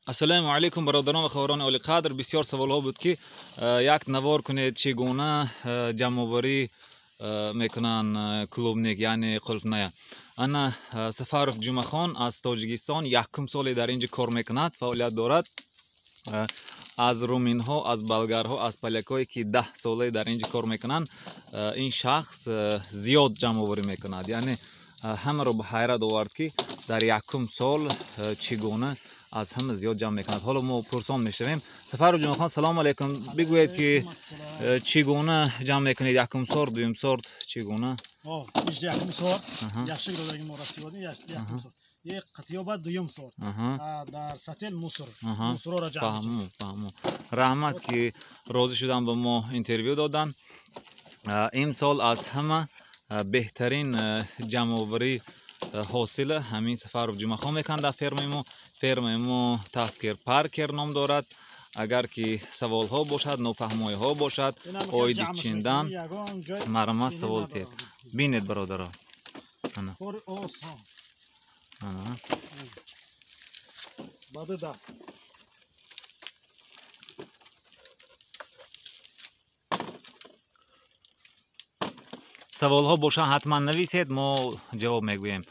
السلام علیکم برادران و خواران اولی قدر. بسیار سوال ها بود که یک نوار کنید چگونه جمع آوری میکنن کلوبنیک یعنی قلفنه. انا سفارف جمعه خان از تاجیکستان یکم سالی در اینجا کار میکند، فعالیت دارد. از رومین ها، از بلگر ها، از پلیک هایی که 10 ساله در اینجا کار میکنن، این شخص زیاد جمع آوری میکند. یعنی همه رو به حیرت آورد که در یکم سال چگونه از همه زیاد جمع میکند. حالا ما پرسان میشویم. سفر جمعه خان سلام علیکم، بگویید که چگونه جمع میکنید یکم سال، دویم سال چگونه؟ یکم سال یاشک رو داریم مراسیوانی یکم سال یک قطیابت دویم سال در سطل مصر را جمع میکنیم. فهمو رحمت که راضی شدن به ما اینترویو دادن. امسال از همه بهترین جمع آوری حاصل همین سفر جمعه خان میکند در فرم ما تسکر پارکر نام دارد. اگر که سوال ها باشد، نفهمی ها باشد، آیدی چیندن مرمت سوال تیر بینید برادران. بعد دست سوال ها باشد حتما نویسید، ما جواب میگوییم.